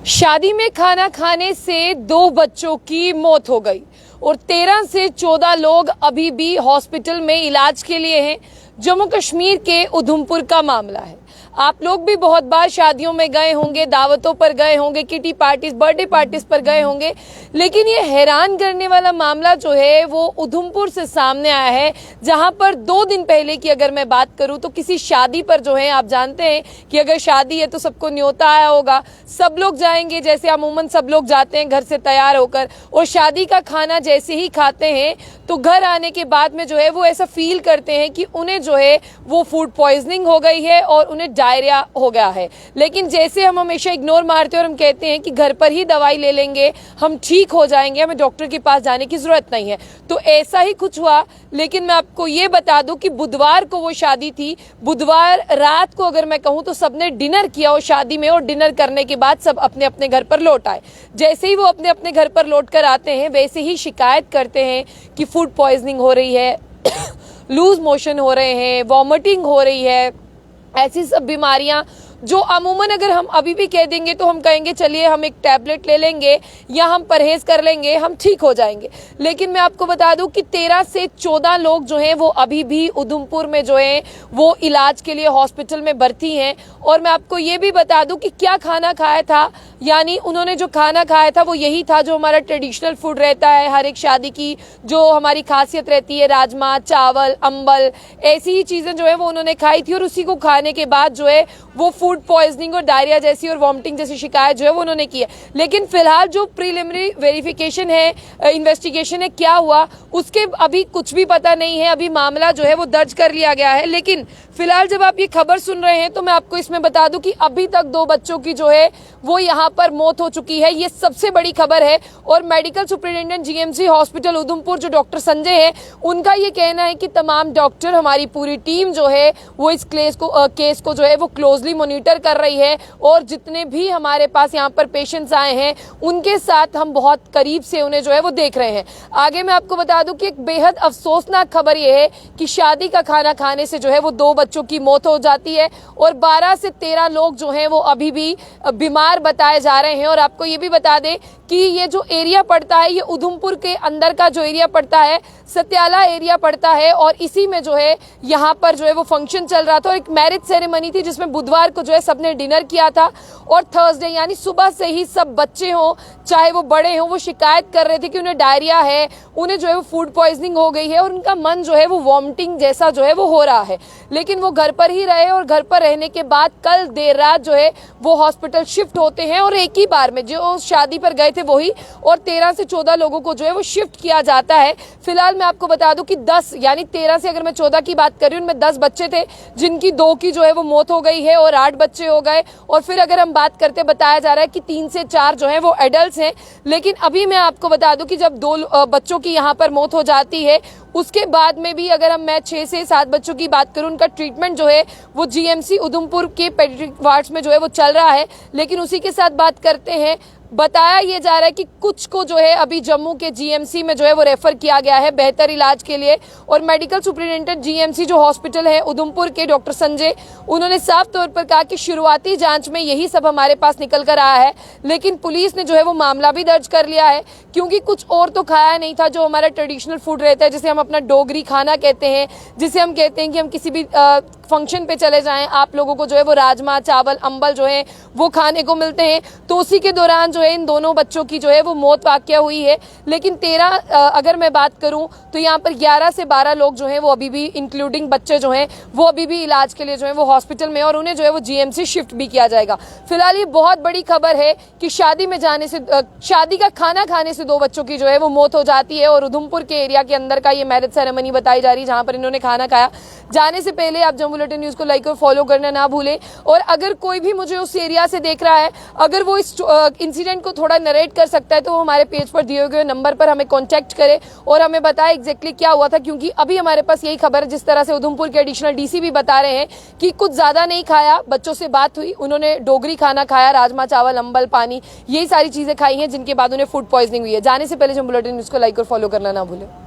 शादी में खाना खाने से 2 बच्चों की मौत हो गई और 13 से 14 लोग अभी भी हॉस्पिटल में इलाज के लिए हैं। जम्मू कश्मीर के उधमपुर का मामला है। आप लोग भी बहुत बार शादियों में गए होंगे, दावतों पर गए होंगे, किटी पार्टीज, बर्थडे पार्टीज पर गए होंगे, लेकिन ये हैरान करने वाला मामला जो है वो उधमपुर से सामने आया है, जहां पर 2 दिन पहले की अगर मैं बात करूं तो किसी शादी पर जो है, आप जानते हैं कि अगर शादी है तो सबको न्योता आया होगा, सब लोग जाएंगे, जैसे अमूमन सब लोग जाते हैं घर से तैयार होकर, और शादी का खाना जैसे ही खाते हैं तो घर आने के बाद में जो है वो ऐसा फील करते हैं कि उन्हें जो है वो फूड पॉइजनिंग हो गई है और उन्हें डायरिया हो गया है। लेकिन जैसे हम हमेशा इग्नोर मारते हैं और हम कहते हैं कि घर पर ही दवाई ले लेंगे, हम ठीक हो जाएंगे, हमें डॉक्टर के पास जाने की जरूरत नहीं है, तो ऐसा ही कुछ हुआ। लेकिन मैं आपको ये बता दूं कि बुधवार को वो शादी थी। बुधवार रात को अगर मैं कहूं तो सबने डिनर किया उस शादी में, और डिनर करने के बाद सब अपने अपने घर पर लौट आए। जैसे ही वो अपने अपने घर पर लौट कर आते हैं वैसे ही शिकायत करते हैं कि फूड पॉइजनिंग हो रही है, लूज मोशन हो रहे हैं, वॉमिटिंग हो रही है, ऐसी सब बीमारियां जो अमूमन अगर हम अभी भी कह देंगे तो हम कहेंगे चलिए हम एक टैबलेट ले लेंगे या हम परहेज कर लेंगे, हम ठीक हो जाएंगे। लेकिन मैं आपको बता दूं कि 13 से 14 लोग जो हैं वो अभी भी उधमपुर में जो हैं वो इलाज के लिए हॉस्पिटल में भर्ती हैं। और मैं आपको ये भी बता दूं कि क्या खाना खाया था, यानी उन्होंने जो खाना खाया था वो यही था जो हमारा ट्रेडिशनल फूड रहता है, हर एक शादी की जो हमारी खासियत रहती है, राजमा, चावल, अंबल, ऐसी ही चीजें जो है वो उन्होंने खाई थी। और उसी को खाने के बाद जो है वो फूड पॉइजनिंग और डायरिया जैसी और वॉमिटिंग जैसी शिकायत जो है वो उन्होंने की है। लेकिन फिलहाल जो प्रीलिमिनरी वेरिफिकेशन है, इन्वेस्टिगेशन है, क्या हुआ उसके अभी कुछ भी पता नहीं है। अभी मामला जो है वो दर्ज कर लिया गया है। लेकिन फिलहाल जब आप ये खबर सुन रहे हैं तो मैं आपको इसमें बता दूं कि अभी तक 2 बच्चों की जो है वो यहाँ पर मौत हो चुकी है। ये सबसे बड़ी खबर है। और medical superintendent GMC hospital Udhampur जो डॉक्टर संजय है, उनका ये कहना है कि तमाम डॉक्टर, हमारी पूरी टीम जो है वो इस केस को जो है वो क्लोजली मॉनिटर कर रही है, और जितने भी हमारे पास यहाँ पर पेशेंट्स आए हैं उनके साथ हम बहुत करीब से उन्हें जो है वो देख रहे हैं। आगे मैं आपको बता दूं कि एक बेहद अफसोसनाक खबर ये है कि शादी का खाना खाने से जो है वो 2 बच्चों की मौत हो जाती है और 12 से 13 लोग जो हैं वो अभी भी बीमार बताए जा रहे हैं। और आपको ये भी बता दें कि ये जो एरिया पड़ता है, ये उधमपुर के अंदर का जो एरिया पड़ता है, सत्याला एरिया पड़ता है, और इसी में जो है यहाँ पर जो है वो फंक्शन चल रहा था और एक मैरिज सेरेमनी थी जिसमें बुधवार को जो है सबने डिनर किया था। और थर्सडे यानी सुबह से ही सब बच्चे हों चाहे वो बड़े हों वो शिकायत कर रहे थे कि उन्हें डायरिया है, उन्हें जो है वो फूड पॉइजनिंग हो गई है और उनका मन जो है वो वॉमिटिंग जैसा जो है वो हो रहा है। लेकिन वो घर पर ही रहे और घर पर रहने के बाद कल देर रात जो है वो हॉस्पिटल शिफ्ट होते हैं, और एक ही बार में जो शादी पर गए थे वही, और 13 से 14 लोगों को जो है वो शिफ्ट किया जाता है। फिलहाल मैं आपको बता दूं कि 10 यानी 13 से अगर मैं 14 की बात कर रही हूँ, उनमें 10 बच्चे थे जिनकी 2 की जो है वो मौत हो गई है और 8 बच्चे हो गए। और फिर अगर हम बात करते, बताया जा रहा है कि 3 से 4 जो है वो एडल्ट हैं। लेकिन अभी मैं आपको बता दूं कि जब 2 बच्चों की यहाँ पर मौत हो जाती है उसके बाद में भी अगर मैं 6 से 7 बच्चों की बात करूं, उनका ट्रीटमेंट जो है वो जीएमसी उधमपुर के पेडियाट्रिक वार्ड्स में जो है वो चल रहा है। लेकिन उसी के साथ बात करते हैं, बताया ये जा रहा है कि कुछ को जो है अभी जम्मू के जीएमसी में जो है वो रेफर किया गया है बेहतर इलाज के लिए। और मेडिकल सुपरिटेंडेंट जीएमसी जो हॉस्पिटल है उधमपुर के डॉक्टर संजय, उन्होंने साफ तौर पर कहा कि शुरुआती जांच में यही सब हमारे पास निकल कर आया है। लेकिन पुलिस ने जो है वो मामला भी दर्ज कर लिया है, क्योंकि कुछ और तो खाया नहीं था जो हमारा ट्रेडिशनल फूड रहता है, जिसे हम अपना डोगरी खाना कहते हैं, जिसे हम कहते हैं कि हम किसी भी फंक्शन पे चले जाएं, आप लोगों को जो है वो राजमा, चावल, अंबल जो है वो खाने को मिलते हैं। तो उसी के दौरान जो है इन दोनों बच्चों की जो है वो मौत वाकया हुई है। लेकिन 13 अगर मैं बात करूं तो यहाँ पर 11 से 12 लोग जो हैं वो अभी भी, इंक्लूडिंग बच्चे जो हैं वो अभी भी इलाज के लिए जो है वो हॉस्पिटल में, और उन्हें जो है वो जीएमसी शिफ्ट भी किया जाएगा। फिलहाल ये बहुत बड़ी खबर है कि शादी में जाने से, शादी का खाना खाने से 2 बच्चों की जो है वो मौत हो जाती है। और उधमपुर के एरिया के अंदर का ये मैरिज सेरेमनी बताई जा रही है जहां पर इन्होंने खाना खाया। जाने से पहले आप जम्मू बुलेटिन न्यूज को लाइक और फॉलो करना ना भूलें। और अगर कोई भी मुझे उस एरिया से देख रहा है, अगर वो इस इंसिडेंट को थोड़ा नरेट कर सकता है तो वो हमारे पेज पर दिए गए नंबर पर हमें कांटेक्ट करे और हमें बताए एग्जैक्टली क्या हुआ था। क्योंकि अभी हमारे पास यही खबर है, जिस तरह से उधमपुर के एडिशनल डीसी भी बता रहे हैं कि कुछ ज्यादा नहीं खाया, बच्चों से बात हुई, उन्होंने डोगरी खाना खाया, राजमा, चावल, अंबल, पानी, यही सारी चीजें खाई हैं जिनके बाद उन्हें फूड पॉइजनिंग हुई है। जाने से पहले जम्मू बुलेटिन न्यूज को लाइक और फॉलो करना ना भूलें।